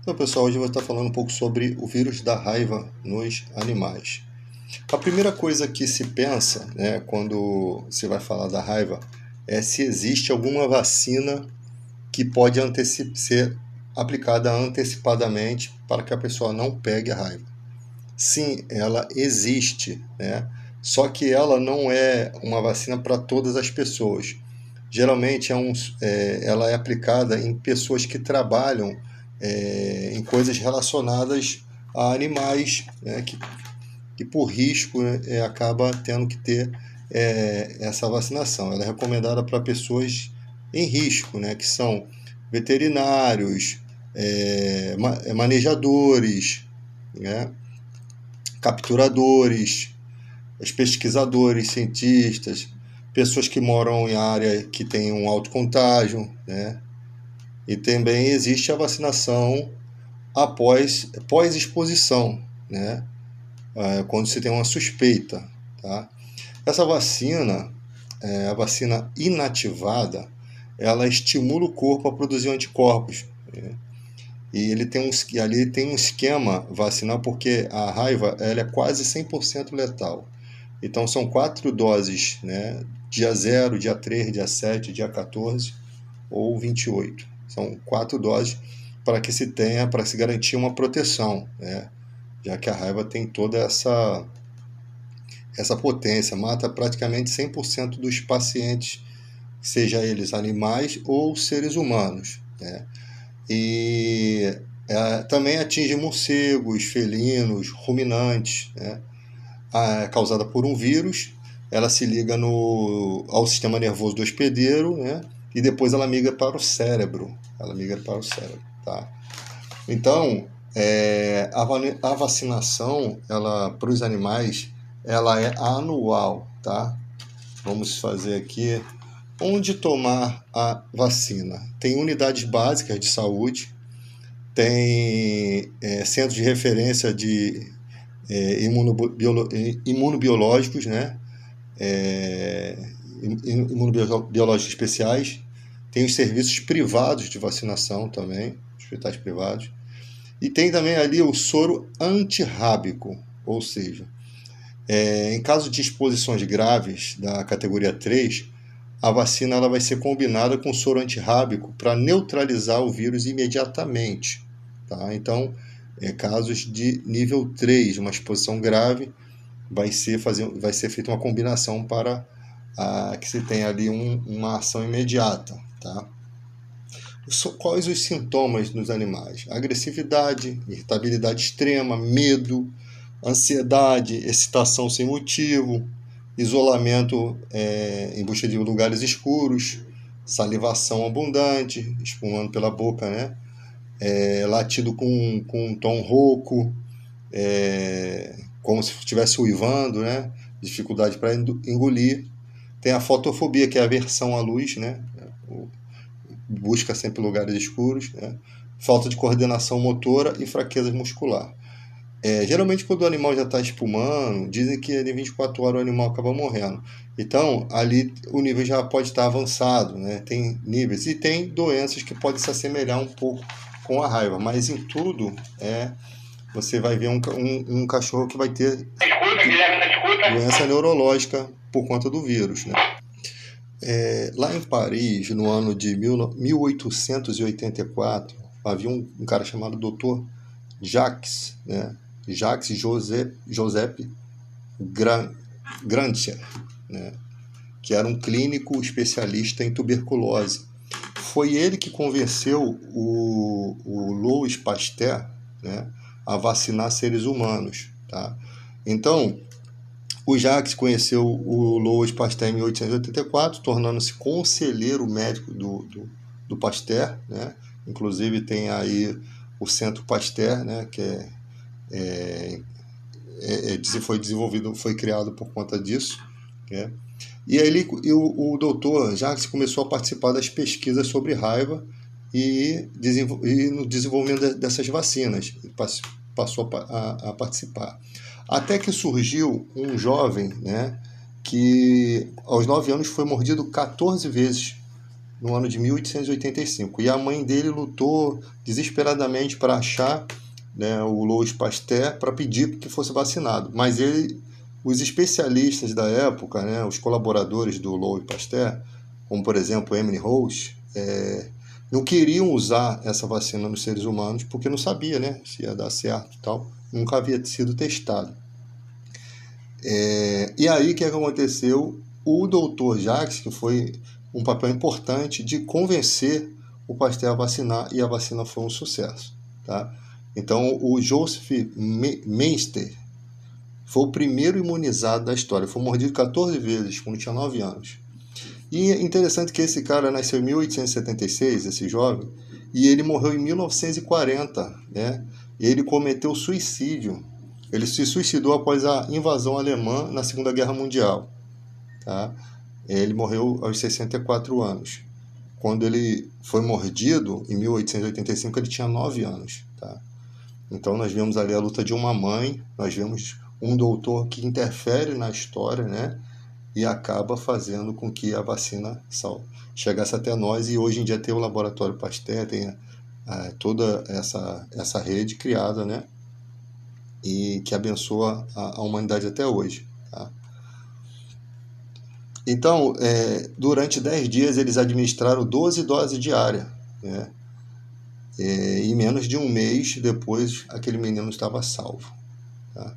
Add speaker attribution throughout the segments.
Speaker 1: Então, pessoal, hoje eu vou estar falando um pouco sobre o vírus da raiva nos animais. A primeira coisa que se pensa, né, quando se vai falar da raiva, é se existe alguma vacina que pode ser aplicada antecipadamente para que a pessoa não pegue a raiva. Sim, ela existe, né? Só que ela não é uma vacina para todas as pessoas. Geralmente ela é aplicada em pessoas que trabalham em coisas relacionadas a animais, né, que por risco, né, acaba tendo que ter essa vacinação. Ela é recomendada para pessoas em risco, né, que são veterinários, manejadores, né, capturadores, os pesquisadores, cientistas, pessoas que moram em área que tem um alto contágio, né? E também existe a vacinação pós-exposição, né? Quando se tem uma suspeita, tá? Essa vacina, a vacina inativada, ela estimula o corpo a produzir anticorpos, né? E ali tem um esquema vacinal, porque a raiva ela é quase 100% letal. Então são 4 doses, né? Dia 0, dia 3, dia 7, dia 14 ou 28. São 4 doses para se garantir uma proteção, né? Já que a raiva tem toda essa potência, mata praticamente 100% dos pacientes, seja eles animais ou seres humanos, né? E também atinge morcegos, felinos, ruminantes, né? Causada por um vírus, ela se liga ao sistema nervoso do hospedeiro, né? E depois ela migra para o cérebro. Tá? Então, a vacinação, para os animais, ela é anual, tá? Vamos fazer aqui. Onde tomar a vacina? Tem unidades básicas de saúde, tem centros de referência de imunobiológicos, né? Imunobiológicos especiais, tem os serviços privados de vacinação também, hospitais privados, e tem também ali o soro antirrábico, ou seja, em caso de exposições graves da categoria 3, a vacina ela vai ser combinada com soro antirrábico para neutralizar o vírus imediatamente. Tá? Então, casos de nível 3, uma exposição grave, vai ser feita uma combinação para que se tenha ali uma ação imediata. Tá? Quais os sintomas nos animais? Agressividade, irritabilidade extrema, medo, ansiedade, excitação sem motivo, isolamento em busca de lugares escuros, salivação abundante, espumando pela boca, né? Latido com um tom rouco, como se estivesse uivando, né? Dificuldade para engolir. Tem a fotofobia, que é a aversão à luz, né? Busca sempre lugares escuros, né? Falta de coordenação motora e fraqueza muscular. Geralmente quando o animal já está espumando, dizem que em 24 horas o animal acaba morrendo. Então, ali o nível já pode estar avançado, né? Tem níveis e tem doenças que podem se assemelhar um pouco com a raiva, mas em tudo você vai ver um cachorro que vai ter doença neurológica por conta do vírus, né? Lá em Paris, no ano de 1884, havia um cara chamado Dr. Jacques, né? Jacques Joseph Grancher, né? Que era um clínico especialista em tuberculose. Foi ele que convenceu o Louis Pasteur, né, a vacinar seres humanos. Tá? Então, o Jacques conheceu o Louis Pasteur em 1884, tornando-se conselheiro médico do Pasteur, né? Inclusive tem aí o Centro Pasteur, né, que foi criado por conta disso, né? E aí o doutor Jacques começou a participar das pesquisas sobre raiva e no desenvolvimento dessas vacinas, passou a participar. Até que surgiu um jovem, né, que aos 9 anos foi mordido 14 vezes no ano de 1885. E a mãe dele lutou desesperadamente para achar, né, o Louis Pasteur para pedir que fosse vacinado. Mas os especialistas da época, né, os colaboradores do Louis Pasteur, como por exemplo Emily Rose, não queriam usar essa vacina nos seres humanos porque não sabia, né, se ia dar certo e tal. Nunca havia sido testado. E aí o que aconteceu? O doutor Jacques, que foi um papel importante de convencer o Pasteur a vacinar, e a vacina foi um sucesso. Tá? Então o Joseph Meister foi o primeiro imunizado da história. Foi mordido 14 vezes quando tinha 9 anos. E é interessante que esse cara nasceu em 1876, esse jovem, e ele morreu em 1940, né? E ele cometeu suicídio. Ele se suicidou após a invasão alemã na Segunda Guerra Mundial. Tá? Ele morreu aos 64 anos. Quando ele foi mordido, em 1885, ele tinha 9 anos. Tá? Então nós vemos ali a luta de uma mãe, nós vemos um doutor que interfere na história, né? E acaba fazendo com que a vacina chegasse até nós, e hoje em dia tem o Laboratório Pasteur, tem toda essa rede criada, né? E que abençoa a humanidade até hoje. Tá? Então, durante 10 dias eles administraram 12 doses diárias, né? E menos de um mês depois aquele menino estava salvo. Tá?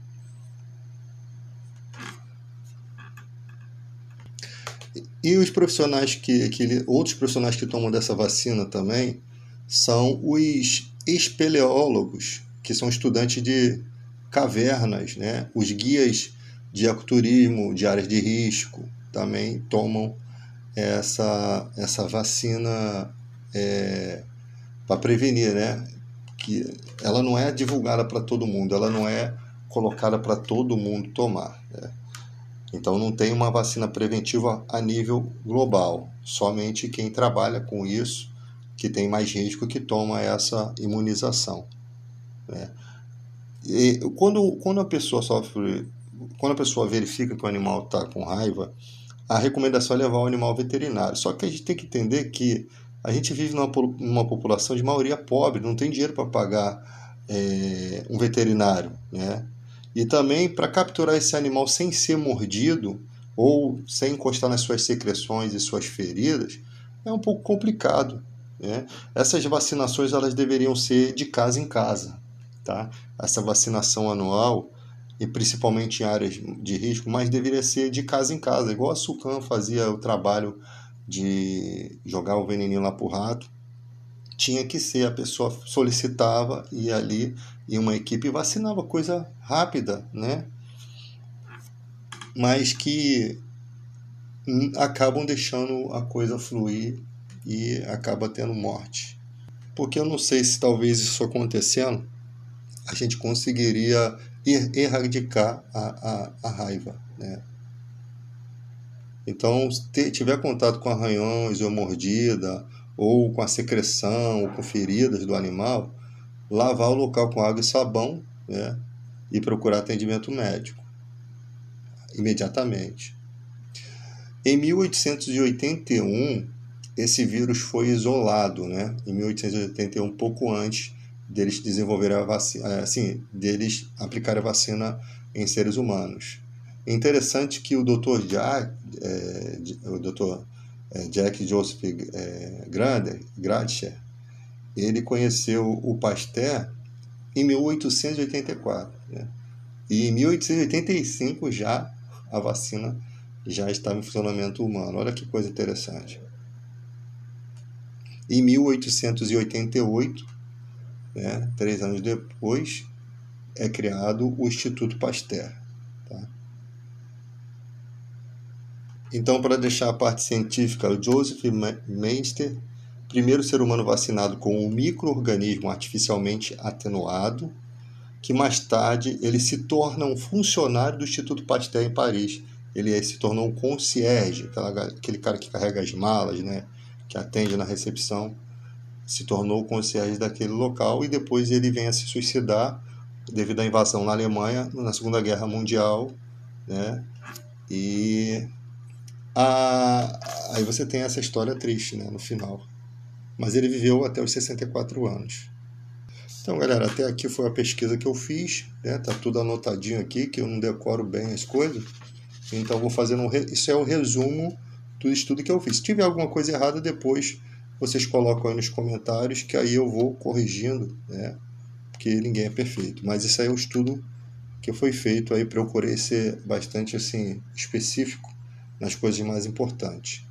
Speaker 1: E os profissionais outros profissionais que tomam dessa vacina também são os espeleólogos, que são estudantes de cavernas, né? Os guias de ecoturismo, de áreas de risco, também tomam essa vacina para prevenir, né? Que ela não é divulgada para todo mundo, ela não é colocada para todo mundo tomar, né? Então não tem uma vacina preventiva a nível global. Somente quem trabalha com isso, que tem mais risco, que toma essa imunização, né? E quando a pessoa quando a pessoa verifica que o animal está com raiva, a recomendação é levar o animal ao veterinário. Só que a gente tem que entender que a gente vive numa população de maioria pobre, não tem dinheiro para pagar um veterinário, né? E também, para capturar esse animal sem ser mordido ou sem encostar nas suas secreções e suas feridas, é um pouco complicado, né? Essas vacinações elas deveriam ser de casa em casa, tá? Essa vacinação anual, e principalmente em áreas de risco, mas deveria ser de casa em casa, igual a Sucan fazia o trabalho de jogar o veneninho lá pro rato. Tinha que ser, a pessoa solicitava e ali e uma equipe vacinava, coisa rápida, né? Mas que acabam deixando a coisa fluir e acaba tendo morte. Porque eu não sei se talvez isso acontecendo, a gente conseguiria erradicar a raiva, né? Então, se tiver contato com arranhões ou mordida, ou com a secreção, ou com feridas do animal, lavar o local com água e sabão, né? E procurar atendimento médico imediatamente. Em 1881, esse vírus foi isolado, né? Em 1881, pouco antes deles desenvolverem a vacina, assim, deles aplicarem a vacina em seres humanos. É interessante que o Dr. Jack Joseph Gradisher, ele conheceu o Pasteur em 1884, né? E em 1885 já a vacina já estava em funcionamento humano. Olha que coisa interessante. Em 1888, né, 3 anos depois, é criado o Instituto Pasteur. Tá? Então, para deixar a parte científica, o Joseph Meister, primeiro ser humano vacinado com um micro-organismo artificialmente atenuado, que mais tarde ele se torna um funcionário do Instituto Pasteur em Paris. Ele se tornou um concierge, aquele cara que carrega as malas, né, que atende na recepção, se tornou o concierge daquele local, e depois ele vem a se suicidar devido à invasão na Alemanha na Segunda Guerra Mundial, né, e Aí você tem essa história triste, né, no final. Mas ele viveu até os 64 anos. Então, galera, até aqui foi a pesquisa que eu fiz, né? Tá tudo anotadinho aqui, que eu não decoro bem as coisas. Então, vou fazer isso é o resumo do estudo que eu fiz. Se tiver alguma coisa errada, depois vocês colocam aí nos comentários, que aí eu vou corrigindo, né? Porque ninguém é perfeito. Mas isso aí é o estudo que foi feito aí, procurei ser bastante assim específico nas coisas mais importantes.